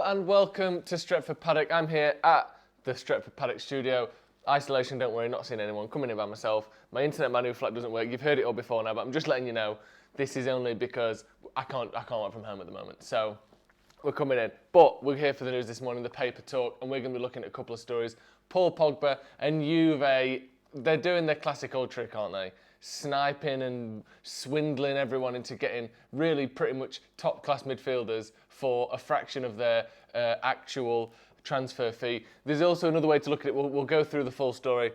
and welcome to Stretford Paddock. I'm here at the Stretford Paddock studio. Isolation, don't worry, not seeing anyone, coming in by myself. My internet, my new flat doesn't work. You've heard it all before now, but I'm just letting you know this is only because I can't work from home at the moment. So we're coming in. But we're here for the news this morning, the paper talk, and we're going to be looking at a couple of stories. Paul Pogba and Juve, they're doing their classic old trick, aren't they? Sniping and swindling everyone into getting really pretty much top-class midfielders for a fraction of their actual transfer fee. There's also another way to look at it. We'll go through the full story,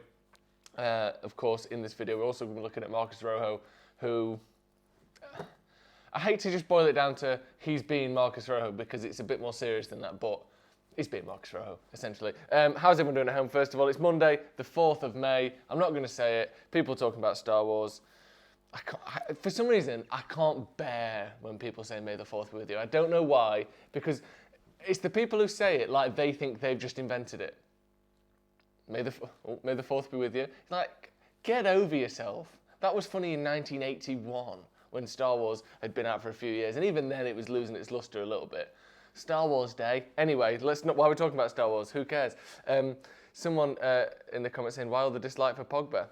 of course, in this video. We're also going to be looking at Marcos Rojo, who... I hate to just boil it down to he's being Marcos Rojo because it's a bit more serious than that, but he's being Marcos Rojo, essentially. How's everyone doing at home? First of all, it's Monday, the 4th of May. I'm not going to say it. People are talking about Star Wars. For some reason, I can't bear when people say May the 4th be with you. I don't know why, because it's the people who say it like they think they've just invented it. May the 4th be with you. Like, get over yourself. That was funny in 1981 when Star Wars had been out for a few years, and even then it was losing its luster a little bit. Star Wars Day. Anyway, while we're talking about Star Wars, who cares? Someone in the comments saying, why all the dislike for Pogba?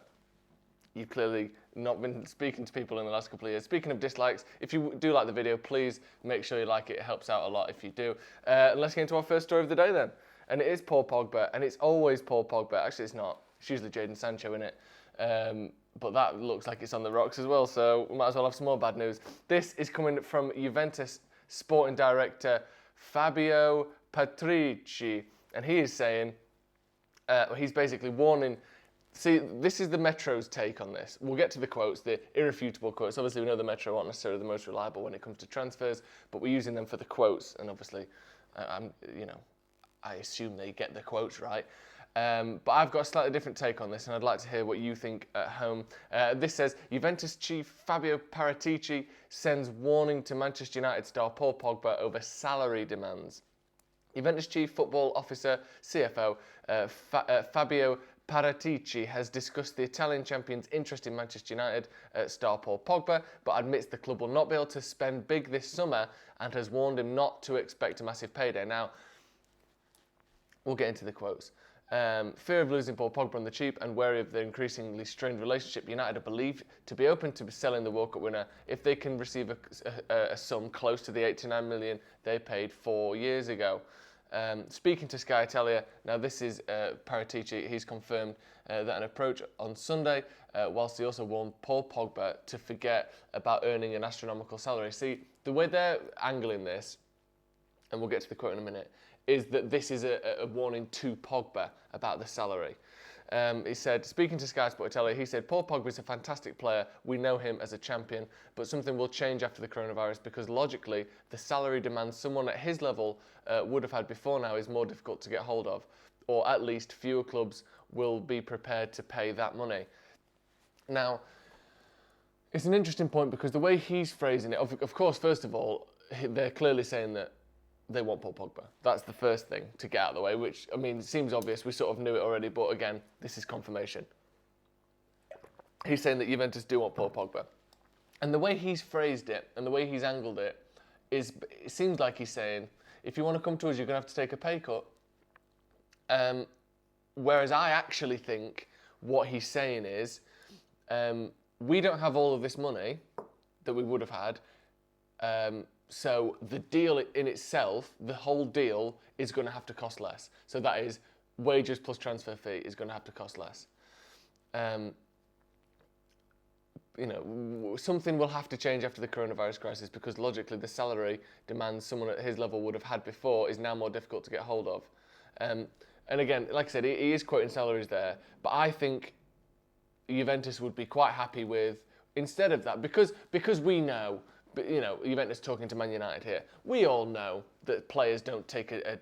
You've clearly not been speaking to people in the last couple of years. Speaking of dislikes, if you do like the video, please make sure you like it. It helps out a lot if you do. Let's get into our first story of the day then. And it is Paul Pogba, and it's always Paul Pogba. Actually, it's not. It's usually Jadon Sancho in it. But that looks like it's on the rocks as well, so we might as well have some more bad news. This is coming from Juventus sporting director Fabio Paratici, and he is saying, he's basically warning. See, this is the Metro's take on this. We'll get to the quotes, the irrefutable quotes. Obviously, we know the Metro aren't necessarily the most reliable when it comes to transfers, but we're using them for the quotes, and obviously, I assume they get the quotes right. But I've got a slightly different take on this, and I'd like to hear what you think at home. This says, Juventus chief Fabio Paratici sends warning to Manchester United star Paul Pogba over salary demands. Juventus chief football officer, CFO, Fabio Paratici has discussed the Italian champion's interest in Manchester United star Paul Pogba, but admits the club will not be able to spend big this summer and has warned him not to expect a massive payday. Now, we'll get into the quotes. Fear of losing Paul Pogba on the cheap and wary of the increasingly strained relationship, United are believed to be open to selling the World Cup winner if they can receive a sum close to the 89 million they paid 4 years ago. Speaking to Sky Italia, now this is Paratici, he's confirmed that an approach on Sunday, whilst he also warned Paul Pogba to forget about earning an astronomical salary. See, the way they're angling this, and we'll get to the quote in a minute, is that this is a warning to Pogba about the salary. He said, speaking to Sky Sport Italia, he said, Paul Pogba is a fantastic player. We know him as a champion, but something will change after the coronavirus because logically, the salary demands someone at his level would have had before now is more difficult to get hold of, or at least fewer clubs will be prepared to pay that money. Now, it's an interesting point because the way he's phrasing it, of course, first of all, they're clearly saying that they want Paul Pogba. That's the first thing to get out of the way, which, I mean, seems obvious. We sort of knew it already, but again, this is confirmation. He's saying that Juventus do want Paul Pogba. And the way he's phrased it and the way he's angled it is, it seems like he's saying, if you want to come to us, you're going to have to take a pay cut. Whereas I actually think what he's saying is, we don't have all of this money that we would have had. So the deal in itself, the whole deal, is going to have to cost less. So that is wages plus transfer fee is going to have to cost less. Something will have to change after the coronavirus crisis because logically the salary demands someone at his level would have had before is now more difficult to get hold of. And again, like I said, he is quoting salaries there, but I think Juventus would be quite happy with, instead of that, because we know, Juventus talking to Man United here. We all know that players don't take a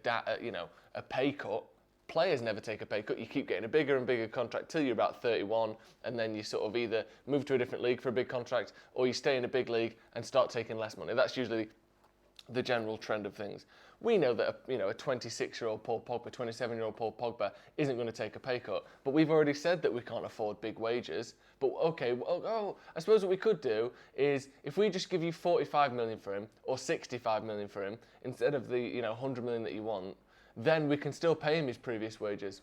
pay cut. Players never take a pay cut. You keep getting a bigger and bigger contract till you're about 31, and then you sort of either move to a different league for a big contract, or you stay in a big league and start taking less money. That's usually the general trend of things. We know that a 26-year-old Paul Pogba, 27-year-old Paul Pogba isn't going to take a pay cut. But we've already said that we can't afford big wages. But okay, I suppose what we could do is if we just give you 45 million for him or 65 million for him instead of the 100 million that you want, then we can still pay him his previous wages.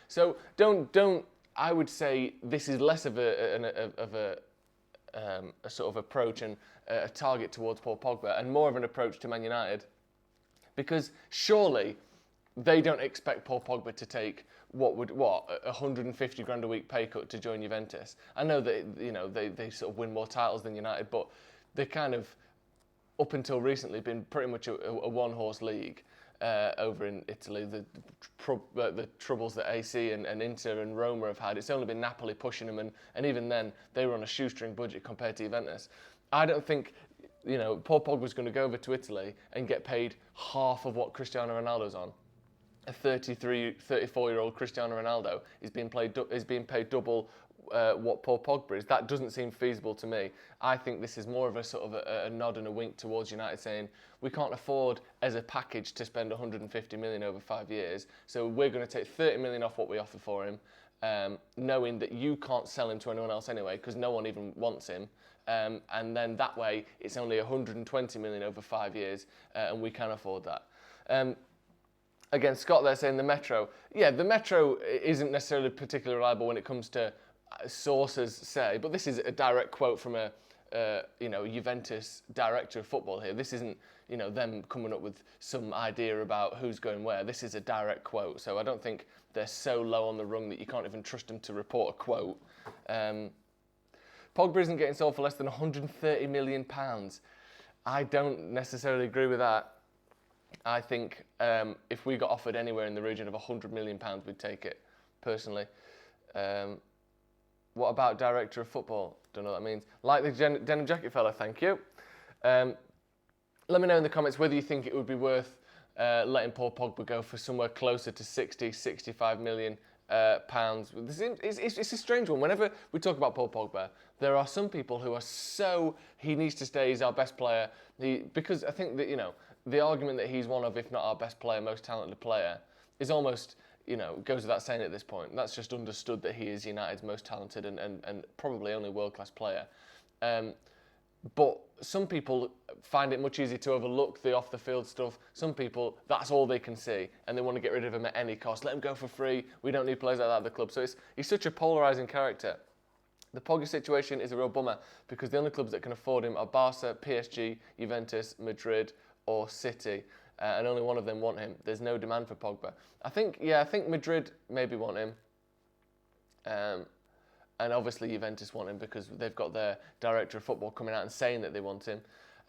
So don't. I would say this is less of a sort of approach and a target towards Paul Pogba and more of an approach to Man United, because surely they don't expect Paul Pogba to take 150 grand a week pay cut to join Juventus. I know that they sort of win more titles than United, but they kind of up until recently been pretty much a one-horse league over in Italy. The troubles that AC and Inter and Roma have had, it's only been Napoli pushing them, and even then they were on a shoestring budget compared to Juventus. I don't think Paul Pogba's going to go over to Italy and get paid half of what Cristiano Ronaldo's on. A 34-year-old Cristiano Ronaldo is being paid double what Paul Pogba is. That doesn't seem feasible to me. I think this is more of a sort of a nod and a wink towards United saying we can't afford as a package to spend 150 million over 5 years, so we're going to take 30 million off what we offer for him, knowing that you can't sell him to anyone else anyway because no one even wants him. And then that way it's only 120 million over 5 years, and we can afford that. Again, Scott there saying the Metro. Yeah, the Metro isn't necessarily particularly reliable when it comes to sources say, but this is a direct quote from a Juventus director of football here. This isn't them coming up with some idea about who's going where. This is a direct quote, so I don't think they're so low on the rung that you can't even trust them to report a quote. Pogba isn't getting sold for less than £130 million. I don't necessarily agree with that. I think if we got offered anywhere in the region of £100 million, we'd take it, personally. What about director of football? Don't know what that means. Like the denim jacket fella, thank you. Let me know in the comments whether you think it would be worth letting Paul Pogba go for somewhere closer to 60, 65 million pounds. It's a strange one. Whenever we talk about Paul Pogba, there are some people who are so, he needs to stay, he's our best player. Because I think that, the argument that he's one of, if not our best player, most talented player, is almost, goes without saying at this point. That's just understood that he is United's most talented and probably only world-class player. But some people find it much easier to overlook the off-the-field stuff. Some people, that's all they can see, and they want to get rid of him at any cost. Let him go for free. We don't need players like that at the club. So he's such a polarising character. The Pogba situation is a real bummer because the only clubs that can afford him are Barca, PSG, Juventus, Madrid, or City, and only one of them want him. There's no demand for Pogba. I think Madrid maybe want him, and obviously Juventus want him because they've got their director of football coming out and saying that they want him,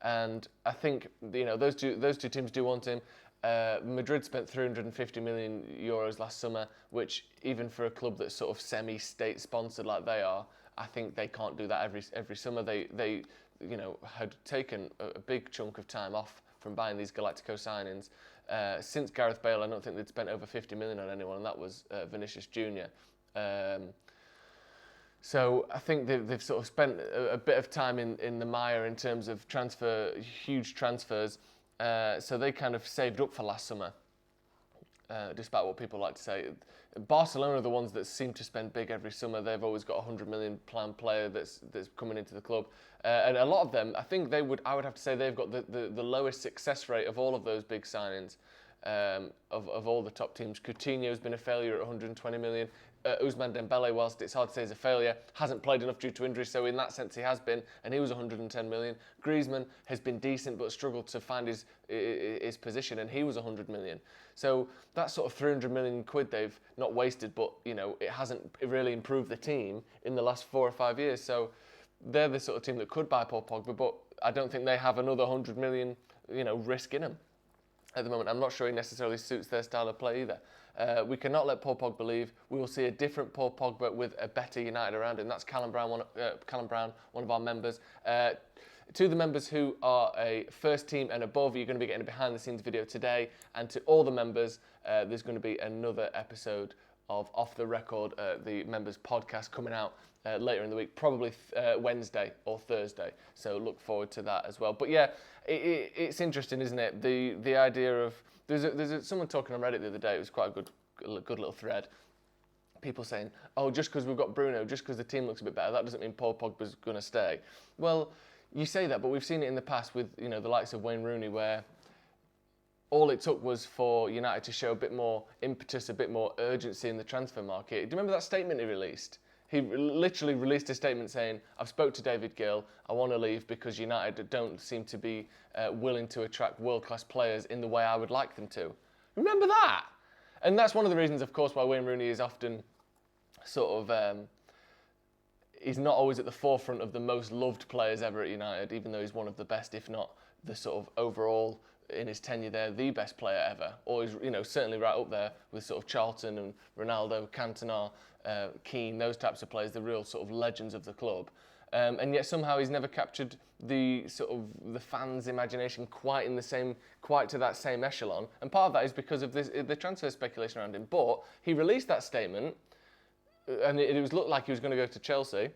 and I think those two teams do want him. Madrid spent 350 million euros last summer, which even for a club that's sort of semi-state sponsored like they are, I think they can't do that every summer. They had taken a big chunk of time off from buying these Galactico signings. Since Gareth Bale, I don't think they'd spent over 50 million on anyone, and that was Vinicius Junior. So I think they've sort of spent a bit of time in the mire in terms of huge transfers. So they kind of saved up for last summer, despite what people like to say. Barcelona are the ones that seem to spend big every summer. They've always got a £100 million player that's coming into the club. And a lot of them, I think I would have to say they've got the lowest success rate of all of those big signings, of all the top teams. Coutinho's been a failure at 120 million. Ousmane Dembele, whilst it's hard to say is a failure, hasn't played enough due to injury, so in that sense he has been, and he was 110 million. Griezmann has been decent but struggled to find his position, and he was 100 million. So that sort of 300 million quid they've not wasted, but it hasn't really improved the team in the last 4 or 5 years. So they're the sort of team that could buy Paul Pogba, but I don't think they have another 100 million risk in them at the moment. I'm not sure he necessarily suits their style of play either. We cannot let Paul Pogba leave. We will see a different Paul Pogba with a better United around him. That's Callum Brown, one of our members. To the members who are a first team and above, you're going to be getting a behind the scenes video today. And to all the members, there's going to be another episode of Off the Record, the members' podcast coming out later in the week, probably Wednesday or Thursday. So look forward to that as well. But yeah, it's interesting, isn't it? The idea of there's someone talking on Reddit the other day. It was quite a good little thread. People saying, oh, just because we've got Bruno, just because the team looks a bit better, that doesn't mean Paul Pogba's going to stay. Well, you say that, but we've seen it in the past with the likes of Wayne Rooney, where all it took was for United to show a bit more impetus, a bit more urgency in the transfer market. Do you remember that statement he released? He literally released a statement saying, I've spoke to David Gill, I want to leave because United don't seem to be willing to attract world-class players in the way I would like them to. Remember that? And that's one of the reasons, of course, why Wayne Rooney is often sort of... he's not always at the forefront of the most loved players ever at United, even though he's one of the best, if not the sort of overall, in his tenure there, the best player ever. Or he's, certainly right up there with sort of Charlton and Ronaldo, Cantona, Keane, those types of players, the real sort of legends of the club. And yet somehow he's never captured the sort of the fans' imagination quite to that same echelon. And part of that is because of the transfer speculation around him. But he released that statement, and it looked like he was going to go to Chelsea,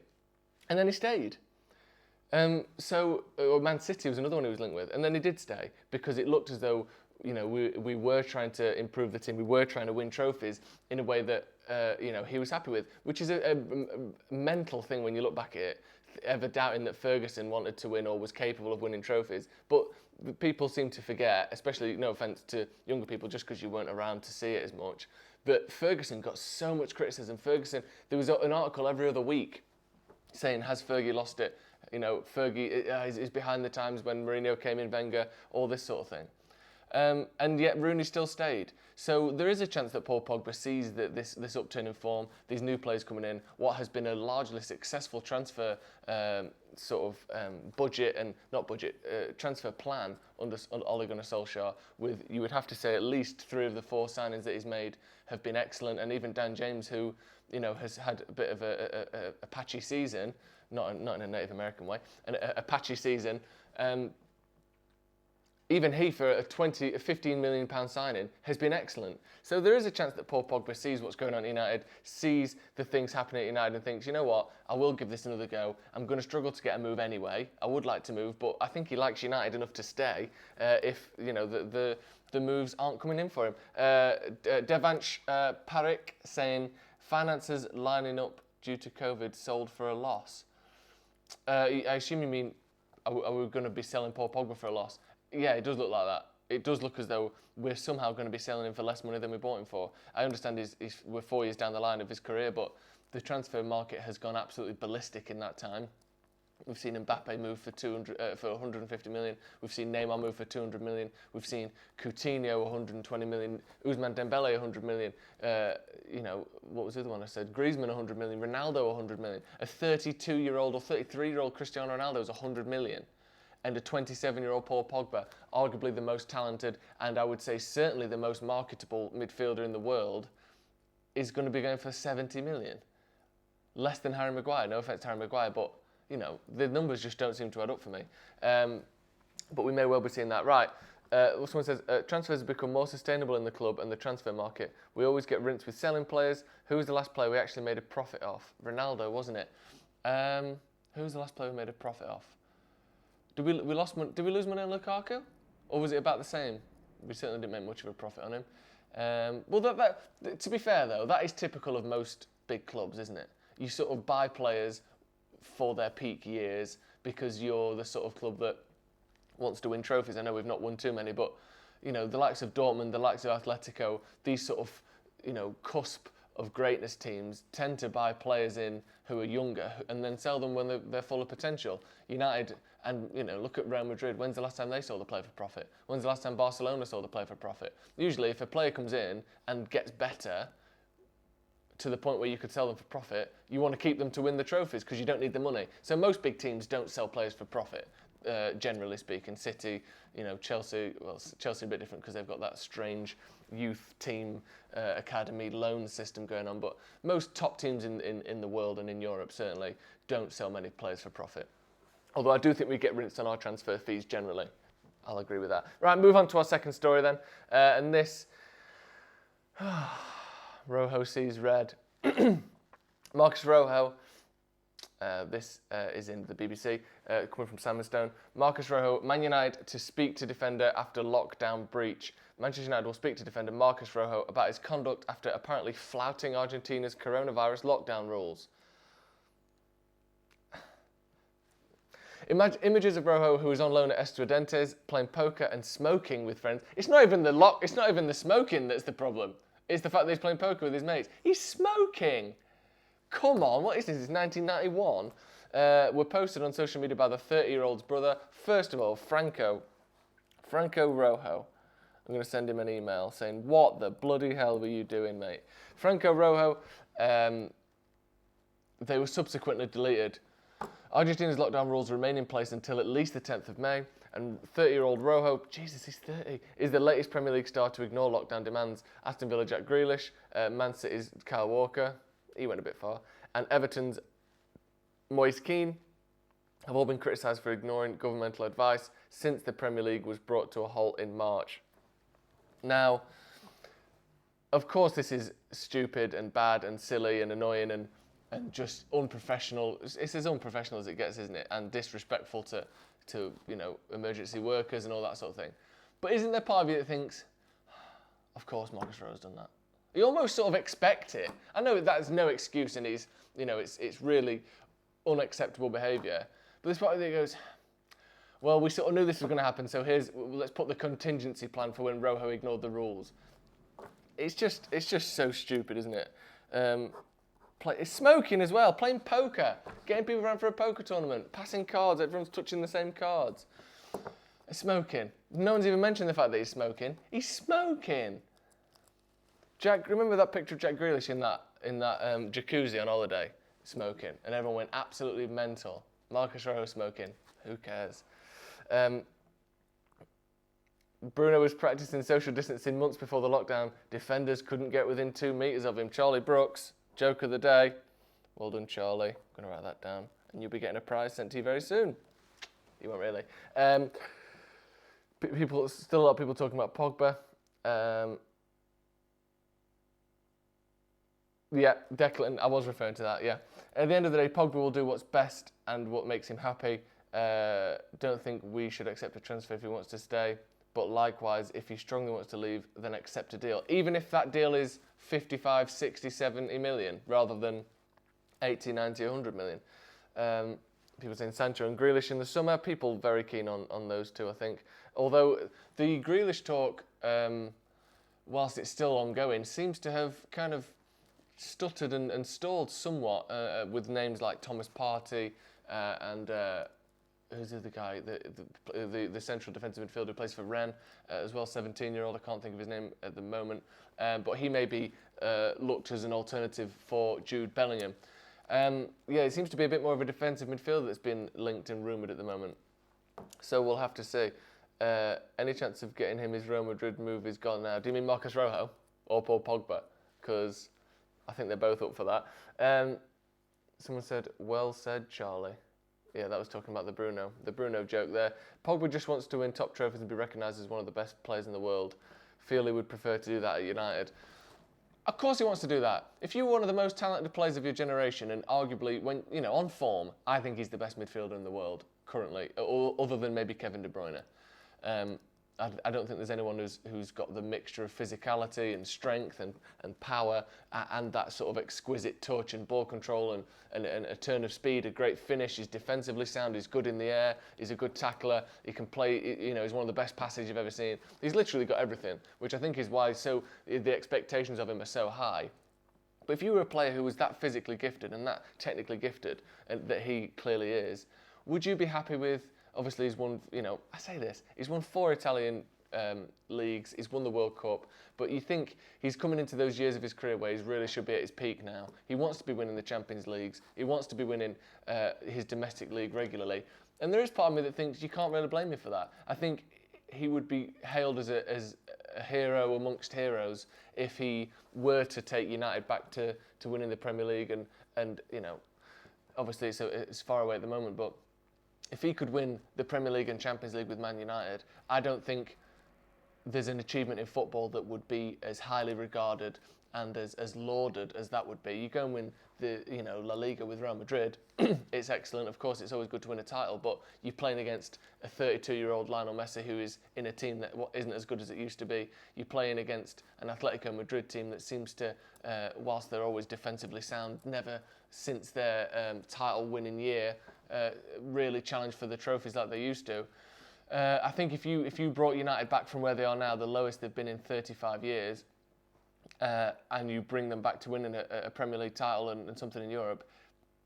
and then he stayed. Man City was another one he was linked with, and then he did stay because it looked as though we were trying to improve the team, we were trying to win trophies in a way that he was happy with, which is a mental thing when you look back at it, ever doubting that Ferguson wanted to win or was capable of winning trophies. But people seem to forget, especially, no offence to younger people, just because you weren't around to see it as much, that Ferguson got so much criticism. There was an article every other week saying, has Fergie lost it? Fergie is behind the times when Mourinho came in, Wenger, all this sort of thing. And yet Rooney still stayed. So there is a chance that Paul Pogba sees that this upturn in form, these new players coming in, what has been a largely successful transfer transfer plan under Ole Gunnar Solskjaer, with, you would have to say, at least 3 of the 4 signings that he's made have been excellent, and even Dan James, who has had a bit of a patchy season, not in a Native American way, a patchy season. Even he, for a £15 million signing, has been excellent. So there is a chance that Paul Pogba sees what's going on at United, sees the things happening at United, and thinks, you know what, I will give this another go. I'm going to struggle to get a move anyway. I would like to move, but I think he likes United enough to stay if the moves aren't coming in for him. Devansh Parekh saying, finances lining up due to COVID sold for a loss. I assume you mean, are we going to be selling Paul Pogba for a loss? Yeah, it does look like that. It does look as though we're somehow going to be selling him for less money than we bought him for. I understand we're 4 years down the line of his career, but the transfer market has gone absolutely ballistic in that time. We've seen Mbappe move for 150 million. We've seen Neymar move for 200 million. We've seen Coutinho 120 million. Ousmane Dembele 100 million. What was the other one I said? Griezmann 100 million. Ronaldo 100 million. A 32-year-old or 33-year-old Cristiano Ronaldo is 100 million. And a 27-year-old Paul Pogba, arguably the most talented and I would say certainly the most marketable midfielder in the world, is going to be going for 70 million. Less than Harry Maguire. No offence to Harry Maguire, but the numbers just don't seem to add up for me. But we may well be seeing that. Right. Someone says, transfers have become more sustainable in the club and the transfer market. We always get rinsed with selling players. Who was the last player we actually made a profit off? Ronaldo, wasn't it? Who was the last player we made a profit off? Did we lose money on Lukaku? Or was it about the same? We certainly didn't make much of a profit on him. To be fair, though, that is typical of most big clubs, isn't it? You sort of buy players for their peak years because you're the sort of club that wants to win trophies. I know we've not won too many, but the likes of Dortmund, the likes of Atletico, these sort of cusp of greatness teams tend to buy players in who are younger and then sell them when they're full of potential. United and look at Real Madrid. When's the last time they sold a player for profit? When's the last time Barcelona sold a player for profit? Usually, if a player comes in and gets better to the point where you could sell them for profit, you want to keep them to win the trophies because you don't need the money. So most big teams don't sell players for profit, generally speaking. City, Chelsea. Well, Chelsea are a bit different because they've got that strange youth team academy loan system going on. But most top teams in the world and in Europe certainly don't sell many players for profit. Although I do think we get rinsed on our transfer fees generally. I'll agree with that. Right, move on to our second story then. And this... Rojo sees red. Marcus Rojo, this is in the BBC, coming from Simon Stone. Marcus Rojo, Man United to speak to defender after lockdown breach. Manchester United will speak to defender Marcus Rojo about his conduct after apparently flouting Argentina's coronavirus lockdown rules. Images of Rojo, who is on loan at Estudiantes, playing poker and smoking with friends. It's not even the smoking that's the problem. It's the fact that he's playing poker with his mates. He's smoking. Come on, what is this? It's 1991. Were posted on social media by the 30-year-old's brother. First of all, Franco Rojo. I'm going to send him an email saying, what the bloody hell were you doing, mate? Franco Rojo, they were subsequently deleted. Argentina's lockdown rules remain in place until at least the 10th of May, and 30-year-old Rojo, Jesus, he's 30, is the latest Premier League star to ignore lockdown demands. Aston Villa Jack Grealish, Man City's Kyle Walker, he went a bit far, and Everton's Moise Kean have all been criticised for ignoring governmental advice since the Premier League was brought to a halt in March. Now, of course this is stupid and bad and silly and annoying and just unprofessional. It's as unprofessional as it gets, isn't it? And disrespectful to emergency workers and all that sort of thing. But isn't there part of you that thinks, of course Marcus Rojo's done that? You almost sort of expect it. I know that's no excuse and it's really unacceptable behaviour. But there's part of you that goes, well, we sort of knew this was going to happen, so let's put the contingency plan for when Rojo ignored the rules. It's just so stupid, isn't it? It's smoking as well, playing poker, getting people around for a poker tournament, passing cards, everyone's touching the same cards. It's smoking. No one's even mentioned the fact that he's smoking. He's smoking. Remember that picture of Jack Grealish in that jacuzzi on holiday, smoking, and everyone went absolutely mental. Marcus Rojo smoking. Who cares? Bruno was practicing social distancing months before the lockdown. Defenders couldn't get within 2 meters of him. Charlie Brooks, joke of the day. Well done, Charlie. I'm going to write that down. And you'll be getting a prize sent to you very soon. You won't really. Still a lot of people talking about Pogba. Yeah, Declan, I was referring to that, yeah. At the end of the day, Pogba will do what's best and what makes him happy. Don't think we should accept a transfer if he wants to stay. But likewise, if he strongly wants to leave, then accept a deal. Even if that deal is 55, 60, 70 million, rather than 80, 90, 100 million. People saying Sancho and Grealish in the summer. People very keen on those two, I think. Although the Grealish talk, whilst it's still ongoing, seems to have kind of stuttered and stalled somewhat with names like Thomas Partey and who's the other guy, the central defensive midfielder who plays for Rennes as well, 17-year-old. I can't think of his name at the moment, but he may be looked as an alternative for Jude Bellingham. It seems to be a bit more of a defensive midfielder that's been linked and rumoured at the moment. So we'll have to see. Any chance of getting him his Real Madrid move is gone now. Do you mean Marcus Rojo or Paul Pogba? Because I think they're both up for that. Someone said, well said, Charlie. Yeah, that was talking about the Bruno joke there. Pogba just wants to win top trophies and be recognised as one of the best players in the world. Feel he would prefer to do that at United. Of course he wants to do that. If you're one of the most talented players of your generation and arguably, when on form, I think he's the best midfielder in the world currently, other than maybe Kevin De Bruyne. I don't think there's anyone who's got the mixture of physicality and strength and power and that sort of exquisite touch and ball control and a turn of speed, a great finish. He's defensively sound, he's good in the air, he's a good tackler, he can play, he's one of the best passers you've ever seen. He's literally got everything, which I think is why the expectations of him are so high. But if you were a player who was that physically gifted and that technically gifted, and that he clearly is, would you be happy with? Obviously, he's won, I say this, he's won 4 Italian leagues, he's won the World Cup, but you think he's coming into those years of his career where he really should be at his peak now. He wants to be winning the Champions Leagues, he wants to be winning his domestic league regularly, and there is part of me that thinks you can't really blame him for that. I think he would be hailed as a hero amongst heroes if he were to take United back to winning the Premier League, and obviously it's far away at the moment, but if he could win the Premier League and Champions League with Man United, I don't think there's an achievement in football that would be as highly regarded and as lauded as that would be. You go and win the La Liga with Real Madrid, it's excellent. Of course, it's always good to win a title, but you're playing against a 32-year-old Lionel Messi who is in a team that isn't as good as it used to be. You're playing against an Atletico Madrid team that seems to, whilst they're always defensively sound, never since their title-winning year really challenged for the trophies like they used to. I think if you brought United back from where they are now, the lowest they've been in 35 years, and you bring them back to winning a Premier League title and something in Europe,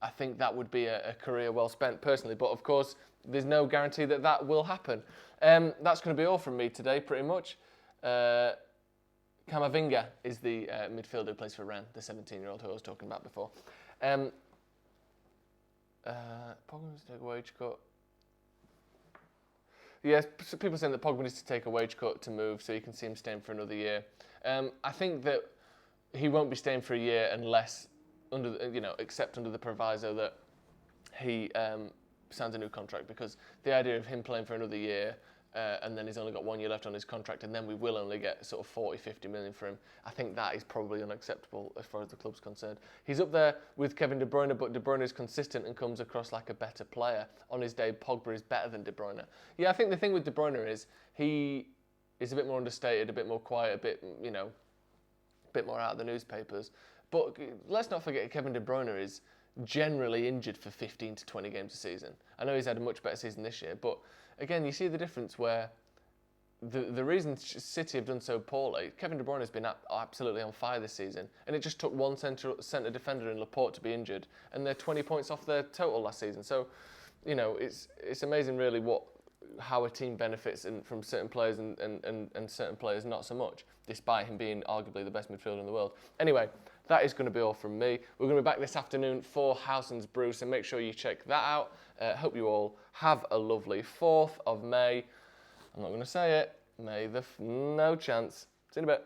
I think that would be a career well spent personally. But of course, there's no guarantee that that will happen. That's going to be all from me today, pretty much. Camavinga is the midfielder who plays for Rennes, the 17-year-old who I was talking about before. Pogba needs to take a wage cut. Yes, people saying that Pogba needs to take a wage cut to move so you can see him staying for another year. I think that he won't be staying for a year unless, except under the proviso that he signs a new contract, because the idea of him playing for another year and then he's only got 1 year left on his contract and then we will only get sort of 40, 50 million for him, I think that is probably unacceptable as far as the club's concerned. He's up there with Kevin De Bruyne, but De Bruyne is consistent and comes across like a better player. On his day, Pogba is better than De Bruyne. Yeah, I think the thing with De Bruyne is he is a bit more understated, a bit more quiet, a bit more out of the newspapers. But let's not forget Kevin De Bruyne is generally injured for 15 to 20 games a season. I know he's had a much better season this year, but again, you see the difference where the reason City have done so poorly, Kevin De Bruyne has been absolutely on fire this season, and it just took one centre defender in Laporte to be injured, and they're 20 points off their total last season. So, it's amazing really how a team benefits from certain players and certain players not so much, despite him being arguably the best midfielder in the world. Anyway, that is going to be all from me. We're going to be back this afternoon for Howson's Brew, so make sure you check that out. Hope you all have a lovely 4th of May. I'm not going to say it. No chance. See you in a bit.